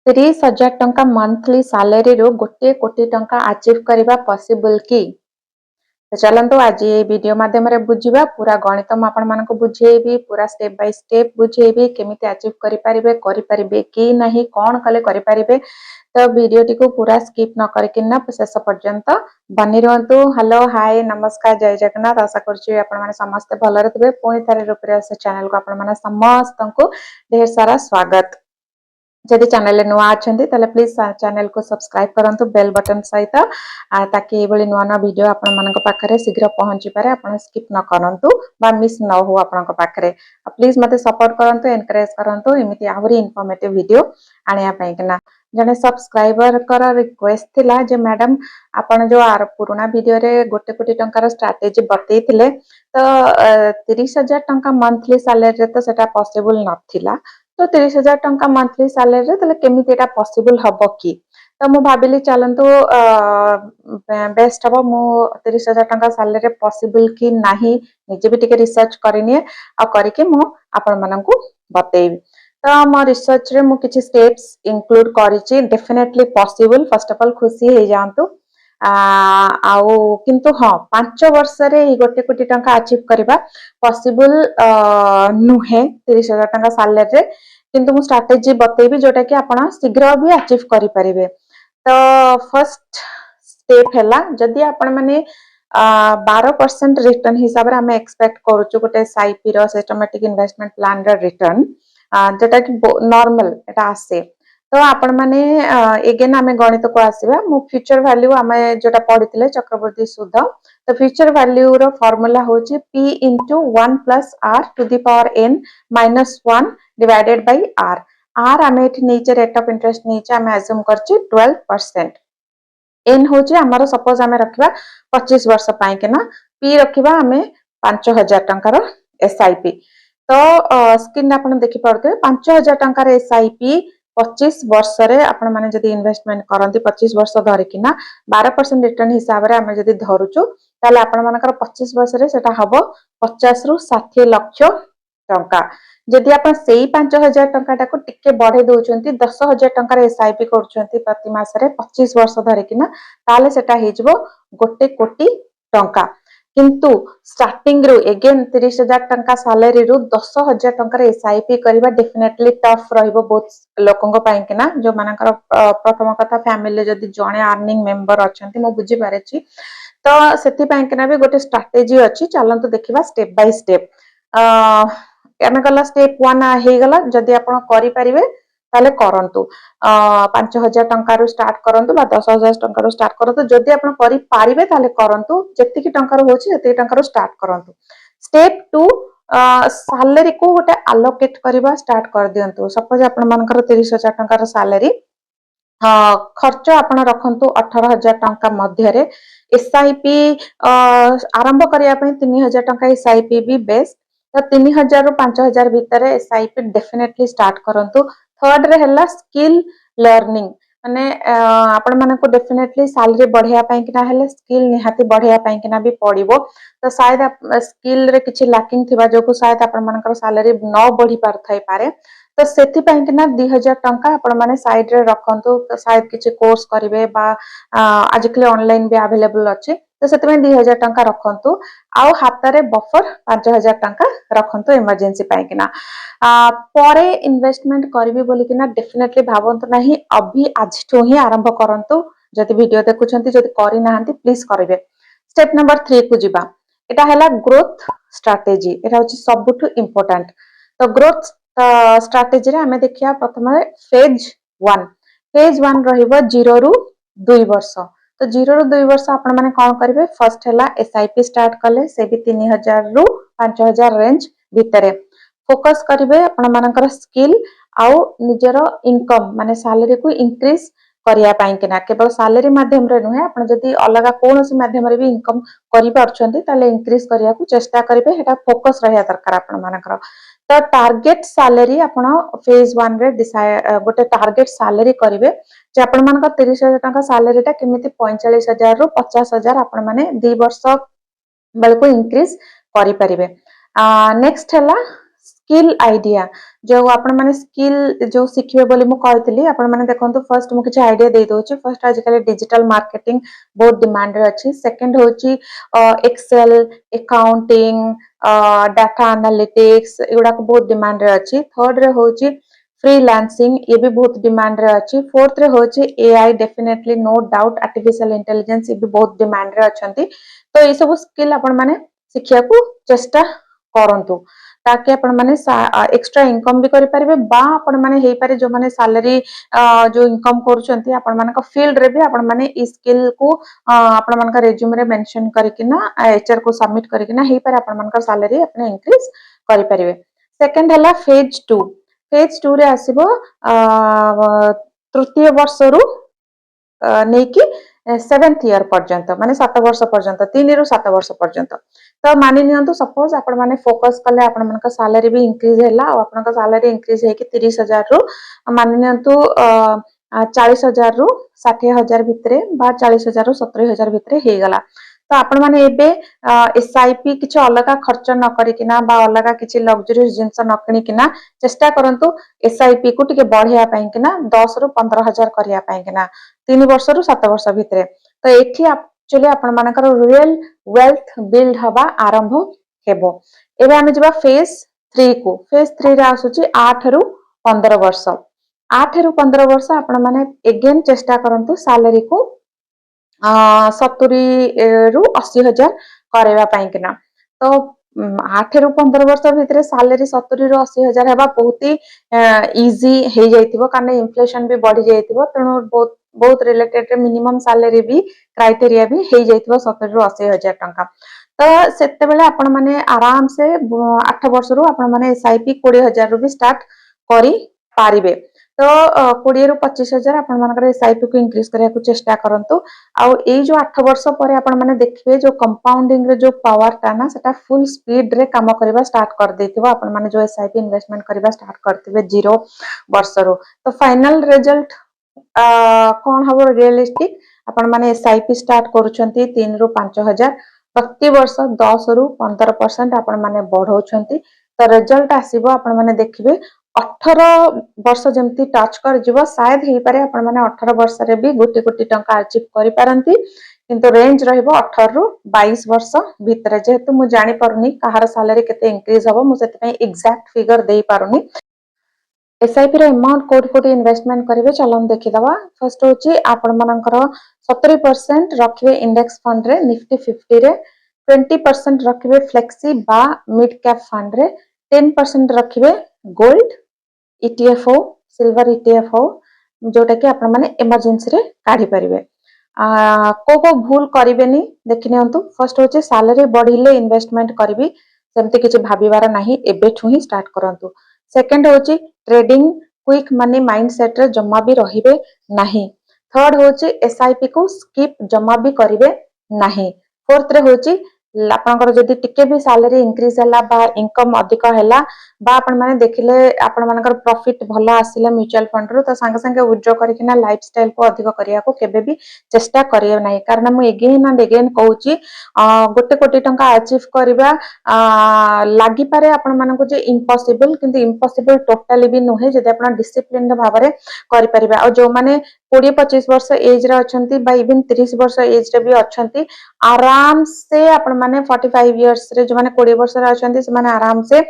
30,000 टंका monthly salary रो गोटे कोटी टंका अचीव करबा पॉसिबल की? तो चलंतु आज ये वीडियो माध्यम रे बुझिबा पूरा गणित म आपण मानको बुझेबी पूरा स्टेप बाय स्टेप बुझेबी केमिति अचीव करि परिबे कि नाही कोन कले करि परिबे। तो वीडियो टी को पूरा स्किप न करकिना शेष पर्यंत बनी रहंतु। हेलो हाय नमस्कार जय जगन्नाथ। आशा करछि आपण माने समस्त भलरे थिबे। पुणी थारे रूपरे से चैनल को आपण माने समस्त को ढेर सारा स्वागत। जदि चैनल नुआ अच्छे ताले प्लीज चैनल को सब्सक्राइब करंतु बेल बटन सहित ताकि एभली नुआ नुआ वीडियो आपण मानक पाखरे शीघ्र पहुंची पारे आपण स्किप न करंतु बा मिस न हो आपण पाखरे। प्लीज मते सपोर्ट करंतु एनकरेज करंतु एमिति आहुरी इन्फॉर्मेटिव वीडियो आनिया पई किना। जने सब्सक्राइबर कर रिक्वेस्ट थिला जे मैडम आपण जो आर पुराना वीडियो रे गोटे कोटी टंकार स्ट्रेटजी बतैथिले तो 30,000 टंका मंथली सैलरी रे तो सेटा पॉसिबल नथिला। तो 30,000 टंका मंथली सैलरी रे केमिति एटा पॉसिबल हबो की? तो मु भाबिली चलंतु बेस्ट हबो मु 30,000 टंका सैलरी रे पॉसिबल की नाही निजे भी टिके रिसर्च करिनिए आ करिके मु आपण माननकु बतेइबी। तो मो रिसर्च रे मु किछि स्टेप्स इंक्लूड करिछि definitely possible. First of all खुशी हे जानतु आउ किंतु हाँ 5 वर्ष रे गोटे कोटी टंका अचीव करबा पॉसिबल नुहे 30,000 टंका सैलरी रे। किंतु मु स्ट्रेटजी बतेबी जोटा कि आपण शीघ्र भी अचीव करि परिबे। तो फर्स्ट स्टेप हैला जदि आपण माने 12% रिटर्न हिसाब रे हम एक्सपेक्ट करूछु गोटे एसआईपी रो सिस्टमैटिक इन्वेस्टमेंट प्लान रो रिटर्न जेटा कि नॉर्मल एटा आसे। तो आपण माने अगेन आमे गणित को आसीबा मु फ्यूचर वैल्यू आमे जोटा पढिथिले चक्रवर्ती सुध। तो फ्यूचर वैल्यू रो फार्मूला होची p into 1 plus r to the power n minus 1 divided by r। r आमे एठी नीचे रेट ऑफ इंटरेस्ट नीचे आमे अज्यूम करछि 12%। n होची हमर सपोज आमे रखबा 25 वर्ष पाई के ना p रखिबा आमे 5,000 टंका रो एसआईपी। तो स्क्रीन आपण देखि परते 5,000 टंका रे एसआईपी 25 वर्ष रे आपण माने जदि इन्वेस्टमेंट करंती 25 वर्ष धरि किना 12% रिटर्न हिसाब रे आमे जदि धरुचु ताले आपण मानकर 25 वर्ष रे सेटा हबो 50 रु 60 लाख टंका। जदि आपण सेही 5,000 टंका टाको टिके बढ़े दोचंती 10,000 टंका रे एसआईपी करचंती प्रति मास रे 25 वर्ष धरि किना ताले सेटा हेजबो गोटे कोटी टंका। किंतु स्टार्टिंग रो अगेन 30,000 टंका सैलरी रो 10,000 टंका रे एसआईपी करबा डेफिनेटली टफ रहइबो बहुत लोकंग पाई किना जो मानकर प्रथम कथा फैमिली जदि जणे अर्निंग मेंबर अछंती मो बुझी पारे छी। तो सेति पाई किना भी गोटे स्ट्रेटजी अछि चलंतु देखिबा स्टेप बाय स्टेप। एमे गला स्टेप 1 हे गला जदि आपण करि परिबे ताले करंतु 5,000 टंका रो स्टार्ट करंतु बा 10,000 टंका रो स्टार्ट करंतु जदि आपण करि पारिबे ताले करंतु जति कि टंका रो होछि जति टंका रो स्टार्ट करंतु। स्टेप 2 सैलरी को गोटे अलोकेट करबा स्टार्ट कर दियंतु। सपोज आपण मानकर 30,000 टंका रो सैलरी खर्च आपण रखंतु 18,000 टंका मध्य रे। एसआईपी आरंभ करिया पई 3,000 टंका एसआईपी भी बेस्ट। तो 3,000 रु 5,000 भीतर एसआईपी डेफिनेटली स्टार्ट करंतु। थर्ड रे हला स्किल लर्निंग माने आपण मानको डेफिनेटली सैलरी बढ़िया पई किना हेले स्किल निहाती बढ़िया पई किना भी पड़िबो। तो शायद स्किल रे किछि लैकिंग थिबा जोको शायद आपण मानकर सैलरी न बढ़ी पार थाई पारे। तो सेति पई किना 2,000 टंका आपण माने साइड रे रखंतु। तो शायद किछि कोर्स करिवे बा आजकले ऑनलाइन भी अवेलेबल अछि। तो सेति पई 2,000 टंका रखंतु आउ हातरे बफर 5,000 टंका रखंतु इमरजेंसी पई किना। परे इन्वेस्टमेंट करबी बोली किना डेफिनेटली भावंतु नाही अभी आज ठो ही आरंभ करंतु। जदि वीडियो देखुछंती जदि करि नाहंती प्लीज करिवे। स्टेप नंबर 3 को जिबा एटा हला ग्रोथ स्ट्रेटजी। एटा होची सबुठु इंपोर्टेंट। तो ग्रोथ स्ट्रेटजी रे हमें देखिया प्रथम फेज 1। फेज 1 रहिबो 0 रु 2 वर्ष। तो 0 रु 2 वर्ष आपण माने कोन करिवे फर्स्ट हला एसआईपी स्टार्ट कले से भी 3,000 रु 5,000 रेंज भितरे फोकस करिवे आपण मानकर स्किल आउ निजरो इनकम माने सैलरी को इंक्रीज करिया पाई किना। केवल सैलरी माध्यम रे नुहे आपण जदी अलगा कोनोसी माध्यम रे भी इनकम करि पारछंती ताले इंक्रीज करिया को चेष्टा करिवे। हेटा फोकस रहया दरकार आपण मानकर। तो टारगेट सैलरी आपण फेज 1 रे गोटे टारगेट सैलरी करिवे जे आपण मानकर 30,000 टंका सैलरी टा केमिति 45,000 रु 50,000 आपण माने 2 वर्ष बेल को इंक्रीज करि परिवे। नेक्स्ट हला स्किल आइडिया जो आपण माने स्किल जो शिखिबे बोली मु कहतली आपण माने देखंतु फर्स्ट मु किछ आइडिया दे दोछि फर्स्ट आजकल डिजिटल मार्केटिंग बहुत डिमांड रे अछि सेकंड होछि एक्सेल अकाउंटिंग डाटा एनालिटिक्स एगुडा को बहुत डिमांड रे अछि थर्ड रे होछि फ्रीलांसिंग ये भी बहुत डिमांड रे अछि फोर्थ रे होछि AI definitely no doubt artificial intelligence ये भी बहुत डिमांड रे अछंती तो ये सब स्किल आपण माने शिखिया को चेष्टा करंतु ताकि आपण माने एक्स्ट्रा इनकम भी करि परिबे बा आपण माने हेई पारे जो माने सैलरी जो इनकम करूछंती आपण मानक फील्ड रे भी आपण माने ई स्किल को आपण मानक रिज्यूम रे मेंशन करिकिना एचआर को सबमिट करिकिना हेई पारे आपण मानक सैलरी अपने इंक्रीज करि परिबे सेकंड हला फेज 2 रे आसीबो तृतीय वर्ष रु नेकी 7th ईयर पर्यंत माने 7 वर्ष पर्यंत 3 रु 7 वर्ष पर्यंत तो मानि नियंतु सपोज आपण माने फोकस कले आपण मानक सैलरी भी इंक्रीज हैला और आपनका सैलरी इंक्रीज हे कि 30,000 रु मानि नियंतु 40,000 रु 60,000 भितरे बा 40,000 रु 70,000 भितरे हे गला तो आपण माने एबे एसआईपी किछ अलगा खर्च न करिकिना बा अलगा किछ लग्जरियस जिंस न किनिकिना चेष्टा करंतु एसआईपी को टिके बढ़िया पई किना 10 रु 15,000 करिया पई किना 3 वर्ष रु 7 वर्ष भितरे तो एठी एक्चुअली आपण मानकर रियल वेल्थ बिल्ड हवा आरंभ हेबो एबे आमे जबा फेज 3 को फेज 3 रे आसुची 8 रु 15 वर्ष 8 रु 15 वर्ष आपण माने अगेन चेष्टा करंतु सैलरी को 70 रु 80,000 करेवा पई किना तो 8 रु 15 वर्ष भितरे सैलरी 70 रु 80,000 हेबा बहुत ही इजी हे जाइतिबो कारण इन्फ्लेशन भी बढ़ी जाइतिबो तणो बहुत रिलेटेड मिनिमम सैलरी भी क्राइटेरिया भी हे जाइतिबो 70 रु 80,000 टंका तो सेते बेले आपण माने आराम से 8 वर्ष रु आपण माने एसआईपी 20,000 रु भी स्टार्ट करी पारिबे तो 20 रु 25,000 आपण मानकर एसआईपी को इंक्रीज करिया को चेष्टा करंतु आउ ए जो 8 वर्ष परे आपण माने देखिबे जो कंपाउंडिंग रे जो पावर ता ना सेटा फुल स्पीड रे काम करबा स्टार्ट कर देथिबो आपण माने जो एसआईपी इन्वेस्टमेंट करबा स्टार्ट करथिबे 0 वर्ष रो तो फाइनल रिजल्ट कोन हबो रियलिस्टिक आपण माने एसआईपी स्टार्ट करूछंती 3 रु 5,000 प्रति वर्ष 10 रु 15% आपण माने बढ़ौछंती तो रिजल्ट आसीबो आपण माने देखिबे 18 वर्ष जमती टच कर जीवो शायद हे पारे आपण माने 18 वर्ष रे भी गोटी गोटी टंका अचीव करि पारंती किंतु रेंज रहइबो 18 रु 22 वर्ष भितरे जेहेतु मु जानि परनी कहार सैलरी केते इंक्रीज हबो मु सेते पई एग्जैक्ट फिगर देई पारुनी एसआईपी रे अमाउंट कोटी कोटी इन्वेस्टमेंट करिवे चलन देखि दवा फर्स्ट होची आपण मानकर 70% रखिवे इंडेक्स फंड रे निफ्टी 50 रे 20% रखिवे फ्लेक्सी बा मिड कैप फंड रे 10% रखिवे गोल्ड ईटीएफ हो सिल्वर ईटीएफ हो जोटा कि आपण माने इमरजेंसी रे काढी परिवे को भूल करिवेनी देखि नियंतु फर्स्ट होची सैलरी बढ़िले इन्वेस्टमेंट करबी सेमते किछि भाबिबार नाही एबेठु ही स्टार्ट करंतु सेकंड होची ट्रेडिंग क्विक मनी माइंडसेट रे जम्मा भी रहिबे नाही थर्ड होची एसआईपी को स्किप जम्मा भी करिवे नाही फोर्थ रे होची आपनकर जदि टिके भी सैलरी इंक्रीज हला बा इनकम अधिक हला बा आपण माने देखिले आपण मानकर प्रॉफिट भला आसिला म्यूचुअल फंड रो त संगे संगे विथड्रॉ करिकिना लाइफस्टाइल को अधिक करिया को केबे भी चेष्टा करियो नाही कारण मु अगेन एंड अगेन कहूची गोटे कोटी टंका अचीव करबा लागि पारे आपण मानको जे इम्पॉसिबल किंतु इम्पॉसिबल टोटली भी नोहे जदि आपण डिसिप्लिन भाबरे करि परिबा और जो माने 20-25 वर्ष एज रे अछंती बा इवन 30 वर्ष एज रे भी अछंती आराम से आपण माने 45 इयर्स रे जो माने 20 वर्ष रे अछंती से माने आराम से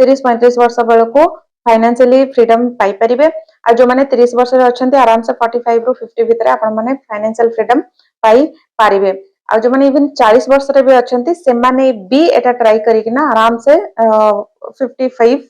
30-35 वर्ष बेलको फाइनेंशियली फ्रीडम पाई परिबे आ जो माने 30 वर्ष रे अछंती आराम से 45 रु 50 भितरे आपण माने फाइनेंशियल फ्रीडम पाई पारिबे आ जो माने इवन 40 वर्ष रे भी अछंती से माने भी एटा ट्राई करिकिना आराम से 55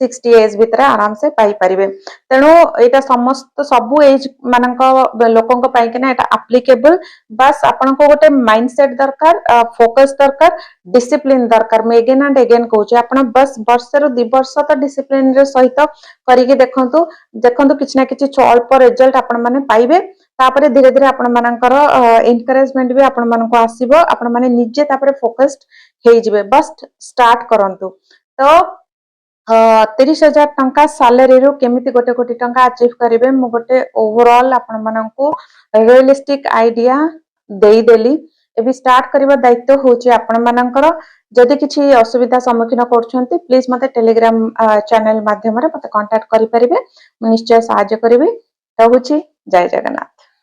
60 एज भितर आराम से पाई परिबे तेणु एटा समस्त सबु एज मानक लोकंक पाई किना एटा एप्लीकेबल बस आपन को गोटे माइंडसेट दरकार फोकस दरकार डिसिप्लिन दरकार मैं अगेन एंड अगेन कहूची आपन बस वर्ष रु 2 वर्ष तो डिसिप्लिन रे सहित करिके देखंतु देखंतु किछ ना किछ अल्प रिजल्ट आपन माने पाइबे तापरे धीरे धीरे आपण मानकर एनकरेजमेंट भी आपण मानको आसीबो आपण माने निजे तापरे फोकस्ड हे जिवे बस स्टार्ट करंतु तो 30,000 टंका सैलरी रो केमिति गोटे कोटी टंका अचीव करिवे मु गोटे ओवरऑल आपण माननको रियलिस्टिक आइडिया देई देली एबी स्टार्ट करबा दायित्व होची आपण मानकर जदि किछि असुविधा सम्मुखीन करछन्ती प्लीज मते टेलीग्राम चैनल माध्यम रे मते कांटेक्ट करि परिबे निश्चय सहायता करिवे। रहुछि जय जगन्नाथ।